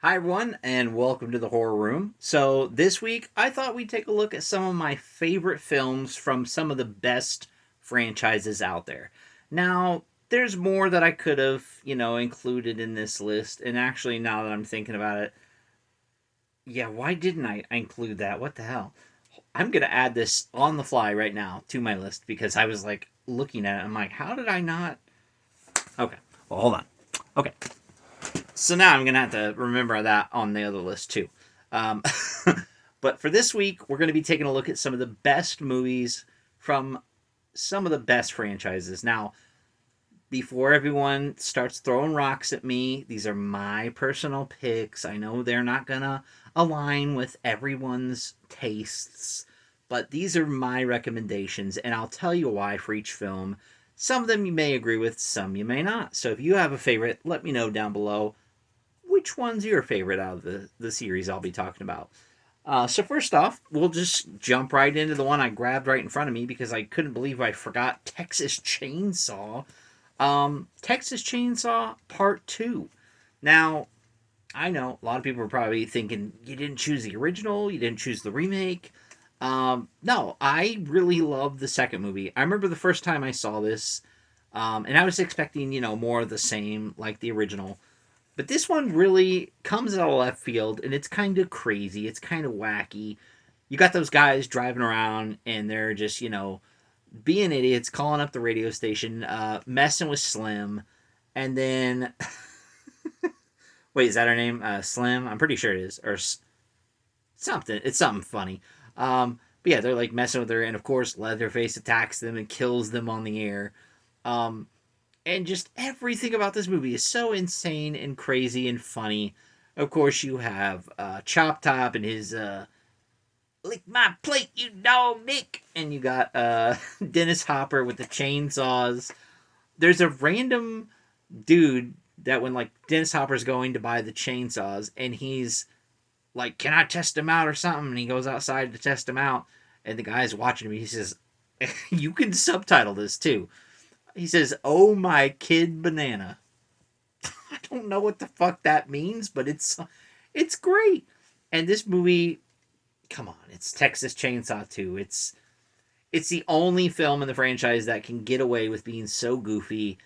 Hi, everyone, and welcome to the Horror Room. So, this week I thought we'd take a look at some of my favorite films from some of the best franchises out there. Now, there's more that I could have, included in this list, and actually, now that I'm thinking about it, yeah, why didn't I include that? What the hell? I'm gonna add this on the fly right now to my list because I was like looking at it. I'm like, how did I not? Okay, well, hold on. Okay, so now I'm gonna have to remember that on the other list too. Um, but for this week, we're gonna be taking a look at some of the best movies from some of the best franchises. Now, before everyone starts throwing rocks at me, these are my personal picks. I know they're not gonna align with everyone's tastes, but these are my recommendations, and I'll tell you why for each film. Some of them you may agree with, some you may not. So if you have a favorite, let me know down below which one's your favorite out of the series I'll be talking about. So first off, we'll just jump right into the one I grabbed right in front of me because I couldn't believe I forgot Texas Chainsaw. Texas Chainsaw Part 2. Now, I know a lot of people are probably thinking you didn't choose the original, you didn't choose the remake. No, I really love the second movie. I remember the first time I saw this, and I was expecting, more of the same like the original. But this one really comes out of left field and it's kind of crazy. It's kind of wacky. You got those guys driving around and they're just, being idiots, calling up the radio station, messing with Slim. And then, wait, is that her name? Slim? I'm pretty sure it is. Or something. It's something funny. But yeah, they're like messing with her. And of course, Leatherface attacks them and kills them on the air. Um, and just everything about this movie is so insane and crazy and funny. Of course, you have Chop Top and his "lick my plate, you dog, Nick," and you got Dennis Hopper with the chainsaws. There's a random dude that when like Dennis Hopper's going to buy the chainsaws, and he's like, "Can I test him out or something?" And he goes outside to test him out, and the guy's watching him. He says, "You can subtitle this too." He says, "Oh my kid banana." I don't know what the fuck that means, but it's great. And this movie, come on, it's Texas Chainsaw 2. It's the only film in the franchise that can get away with being so goofy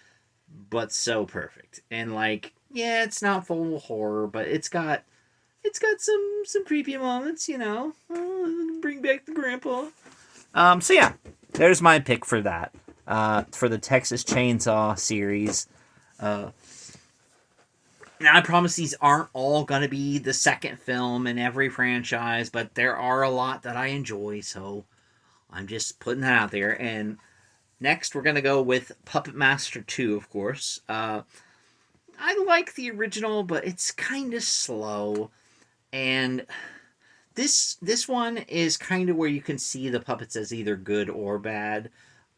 but so perfect. And like, yeah, it's not full horror, but it's got some creepy moments, bring back the grandpa. So yeah, there's my pick for that. For the Texas Chainsaw series. Uh, Now, I promise these aren't all going to be the second film in every franchise, but there are a lot that I enjoy, so I'm just putting that out there. And next, we're going to go with Puppet Master 2, of course. I like the original, but it's kind of slow. And this one is kind of where you can see the puppets as either good or bad.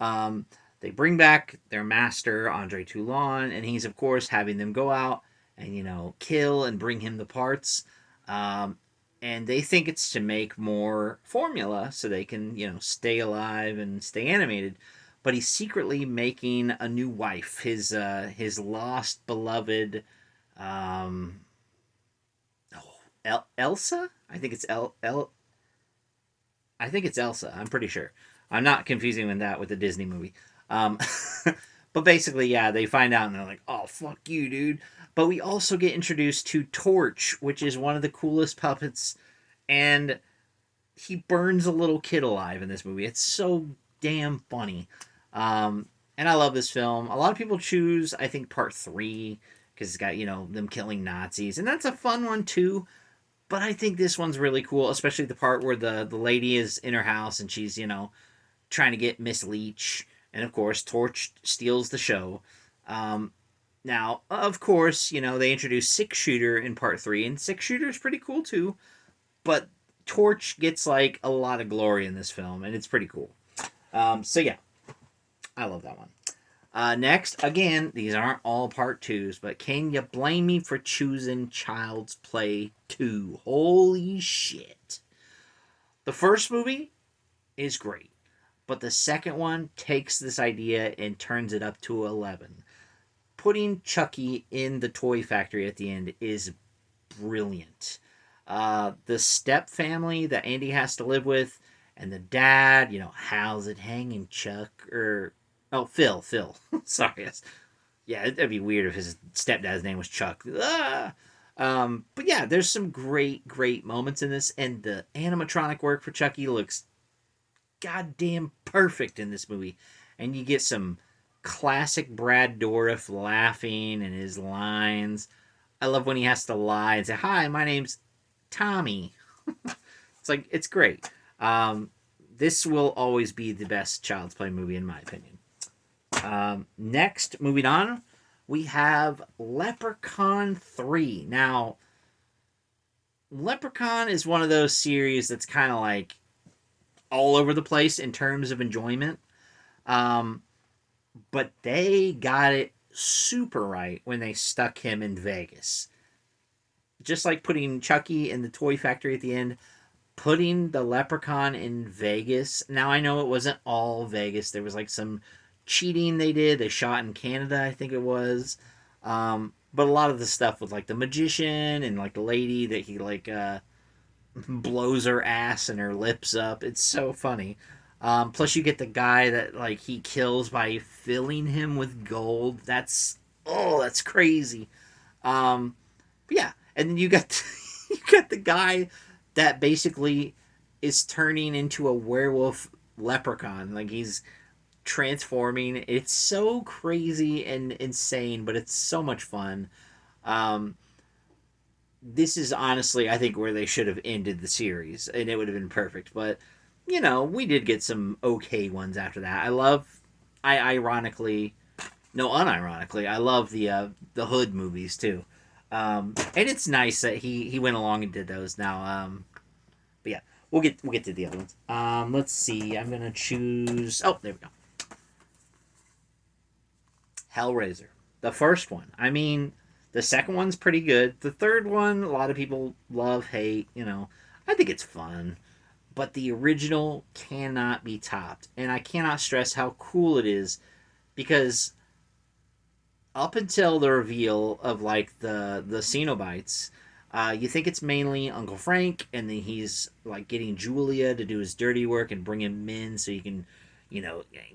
Um, they bring back their master, Andre Toulon, and he's, of course, having them go out and, kill and bring him the parts. Um, and they think it's to make more formula so they can, stay alive and stay animated. But he's secretly making a new wife, his lost beloved, um, Elsa. I think it's Elsa. I'm pretty sure. I'm not confusing with that with the Disney movie. Um, but basically, yeah, they find out and they're like, "Oh, fuck you, dude." But we also get introduced to Torch, which is one of the coolest puppets, and he burns a little kid alive in this movie. It's so damn funny. And I love this film. A lot of people choose, I think, part three because it's got them killing Nazis, and that's a fun one too. But I think this one's really cool, especially the part where the lady is in her house and she's, trying to get Miss Leach. And of course, Torch steals the show. Um, Now, of course, they introduced Six Shooter in part three, and Six Shooter is pretty cool too. But Torch gets like a lot of glory in this film, and it's pretty cool. So yeah, I love that one. Next, again, these aren't all part twos, but can you blame me for choosing Child's Play 2? Holy shit. The first movie is great, but the second one takes this idea and turns it up to 11. Putting Chucky in the toy factory at the end is brilliant. The step family that Andy has to live with, and the dad, how's it hanging, Chuck? Or, oh, Phil. Sorry. Yeah, it'd be weird if his stepdad's name was Chuck. Ah! But yeah, there's some great moments in this, and the animatronic work for Chucky looks goddamn perfect in this movie. And you get some classic Brad Dourif laughing and his lines. I love when he has to lie and say, "Hi, my name's Tommy." It's great. This will always be the best Child's Play movie in my opinion. Next, moving on, we have Leprechaun 3. Now, Leprechaun is one of those series that's kind of like all over the place in terms of enjoyment. But they got it super right when they stuck him in Vegas. Just like putting Chucky in the toy factory at the end, putting the Leprechaun in Vegas. Now, I know it wasn't all Vegas. There was like some cheating they did. They shot in Canada, I think it was. But a lot of the stuff with like the magician and like the lady that he like blows her ass and her lips up. It's so funny. Plus, you get the guy that like he kills by filling him with gold. That's crazy. But yeah, and then you got you got the guy that basically is turning into a werewolf leprechaun. Like he's transforming. It's so crazy and insane, but it's so much fun. Um, this is honestly, I think, where they should have ended the series, and it would have been perfect. But we did get some okay ones after that. Ironically, no, unironically, I love the Hood movies too. And it's nice that he went along and did those. Now, but yeah, we'll get to the other ones. Let's see. I'm gonna choose. Oh, there we go. Hellraiser, the first one. I mean, the second one's pretty good. The third one, a lot of people love, hate. I think it's fun, but the original cannot be topped, and I cannot stress how cool it is because up until the reveal of like the Cenobites, you think it's mainly Uncle Frank, and then he's like getting Julia to do his dirty work and bring him in so you can,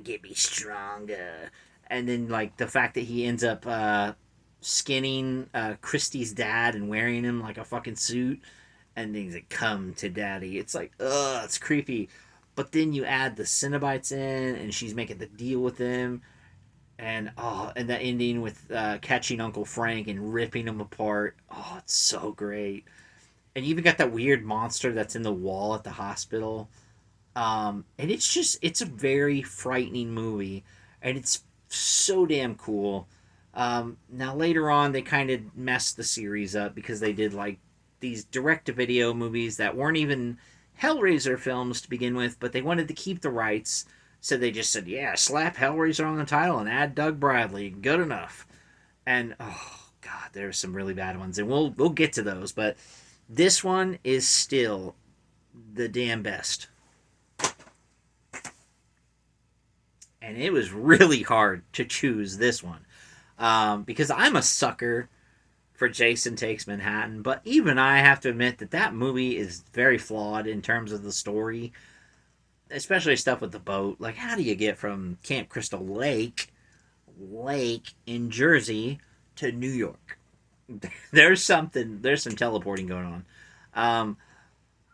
get me stronger. And then like the fact that he ends up skinning Christie's dad and wearing him like a fucking suit, and then he's like, "Come to daddy." It's like, ugh, it's creepy. But then you add the Cenobites in, and she's making the deal with them, and that ending with catching Uncle Frank and ripping him apart. Oh, it's so great. And you even got that weird monster that's in the wall at the hospital. And it's a very frightening movie, and it's so damn cool. Now later on, they kind of messed the series up because they did like these direct-to-video movies that weren't even Hellraiser films to begin with, but they wanted to keep the rights. So they just said, yeah, slap Hellraiser on the title and add Doug Bradley. Good enough. And, oh, God, there's some really bad ones. And we'll get to those. But this one is still the damn best. And it was really hard to choose this one. Because I'm a sucker for Jason Takes Manhattan. But even I have to admit that movie is very flawed in terms of the story. Especially stuff with the boat. Like, how do you get from Camp Crystal Lake in Jersey to New York? There's some teleporting going on.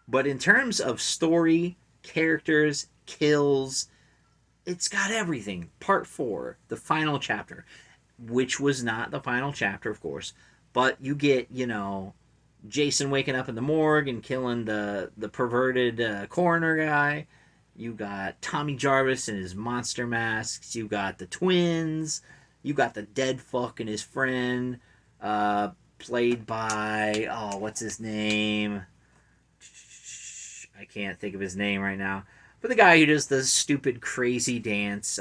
But in terms of story, characters, kills, it's got everything. Part 4, the final chapter, which was not the final chapter, of course, but you get, Jason waking up in the morgue and killing the perverted coroner guy. You got Tommy Jarvis and his monster masks. You got the twins. You got the dead fuck and his friend, played by, oh, what's his name? I can't think of his name right now. But the guy who does the stupid, crazy dance,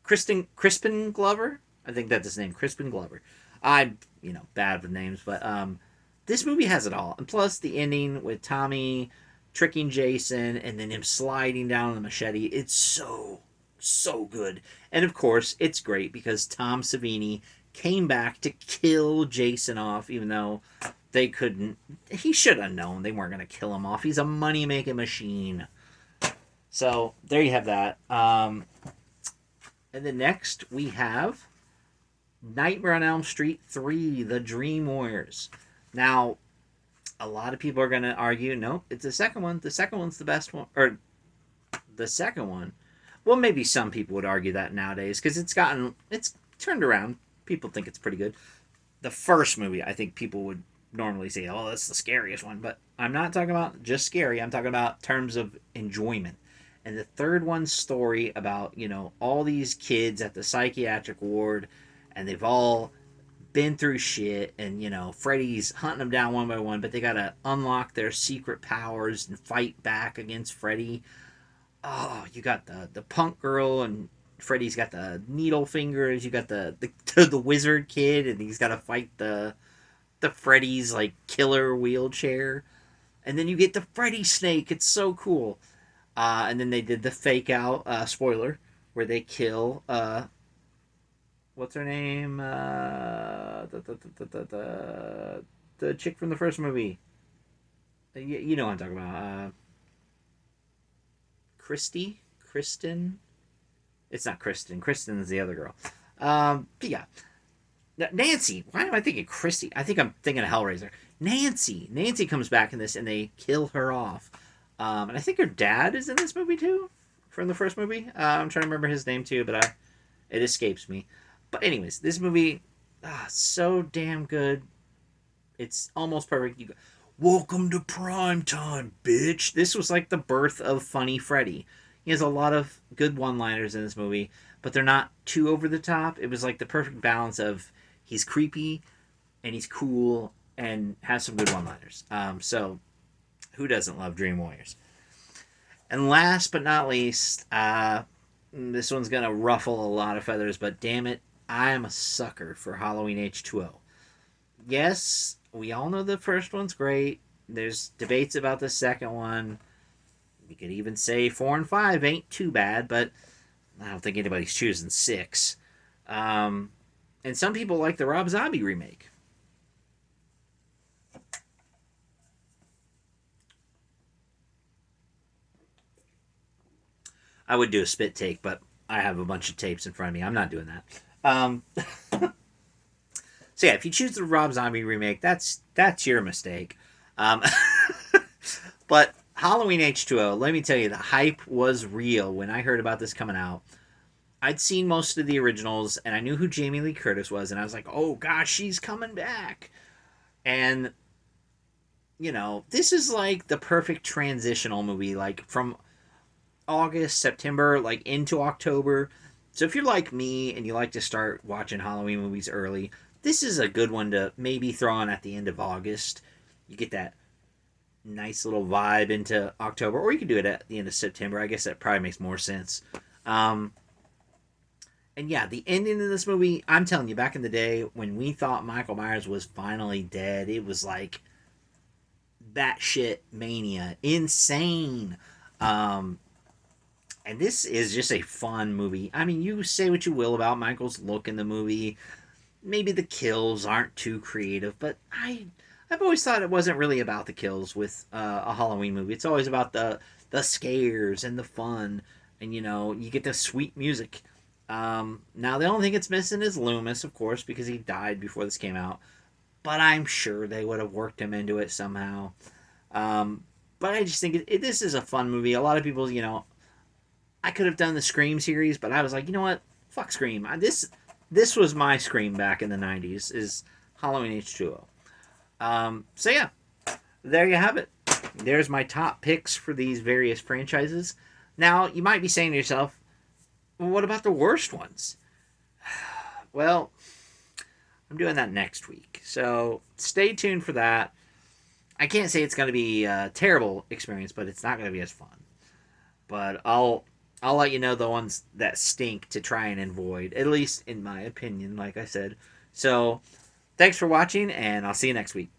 Crispin Glover? I think that's his name, Crispin Glover. I'm, bad with names, but this movie has it all. And plus the ending with Tommy tricking Jason and then him sliding down on the machete. It's so good. And of course, it's great because Tom Savini came back to kill Jason off, even though they couldn't. He should have known they weren't going to kill him off. He's a money making machine. So there you have that. And then next we have Nightmare on Elm Street 3, The Dream Warriors. Now, a lot of people are going to argue, no, it's the second one. The second one's the best one. Or the second one. Well, maybe some people would argue that nowadays because it's turned around. People think it's pretty good. The first movie, I think people would normally say, oh, that's the scariest one. But I'm not talking about just scary. I'm talking about terms of enjoyment. And the third one's story about, all these kids at the psychiatric ward, and they've all been through shit, and, Freddy's hunting them down one by one, but they gotta unlock their secret powers and fight back against Freddy. Oh, you got the punk girl, and Freddy's got the needle fingers. You got the wizard kid, and he's got to fight the Freddy's like killer wheelchair, and then you get the Freddy snake. It's so cool. And then they did the fake out spoiler where they kill what's her name? The chick from the first movie. You know what I'm talking about. Kristen. It's not Kristen. Kristen is the other girl. But yeah, Nancy. Why am I thinking Christy? I think I'm thinking of Hellraiser. Nancy comes back in this, and they kill her off. And I think her dad is in this movie too, from the first movie. I'm trying to remember his name too, but it escapes me. But anyways, this movie, so damn good. It's almost perfect. You go, welcome to prime time, bitch. This was like the birth of Funny Freddy. He has a lot of good one-liners in this movie, but they're not too over the top. It was like the perfect balance of he's creepy and he's cool and has some good one-liners. So who doesn't love Dream Warriors? And last but not least, this one's going to ruffle a lot of feathers, but damn it, I am a sucker for Halloween H2O. Yes, we all know the first one's great. There's debates about the second one. We could even say 4 and 5 ain't too bad, but I don't think anybody's choosing 6. And some people like the Rob Zombie remake. I would do a spit take, but I have a bunch of tapes in front of me. I'm not doing that. So yeah, if you choose the Rob Zombie remake, that's your mistake. But Halloween H2O, let me tell you, the hype was real when I heard about this coming out. I'd seen most of the originals, and I knew who Jamie Lee Curtis was, and I was like, oh gosh, she's coming back. And, this is like the perfect transitional movie, like from August, September, like into October. So if you're like me and you like to start watching Halloween movies early, this is a good one to maybe throw on at the end of August. You get that nice little vibe into October, or you can do it at the end of September. I guess that probably makes more sense. And yeah, the ending of this movie, I'm telling you, back in the day when we thought Michael Myers was finally dead, it was like batshit mania, insane. And this is just a fun movie. I mean, you say what you will about Michael's look in the movie. Maybe the kills aren't too creative, but I've always thought it wasn't really about the kills with a Halloween movie. It's always about the scares and the fun, and you get the sweet music. Now the only thing it's missing is Loomis, of course, because he died before this came out. But I'm sure they would have worked him into it somehow. But I just think this is a fun movie. A lot of people, I could have done the Scream series, but I was like, you know what? Fuck Scream. This was my Scream back in the 90s, is Halloween H2O. So yeah, there you have it. There's my top picks for these various franchises. Now, you might be saying to yourself, well, what about the worst ones? Well, I'm doing that next week. So stay tuned for that. I can't say it's going to be a terrible experience, but it's not going to be as fun. But I'll let you know the ones that stink to try and avoid, at least in my opinion, like I said. So thanks for watching, and I'll see you next week.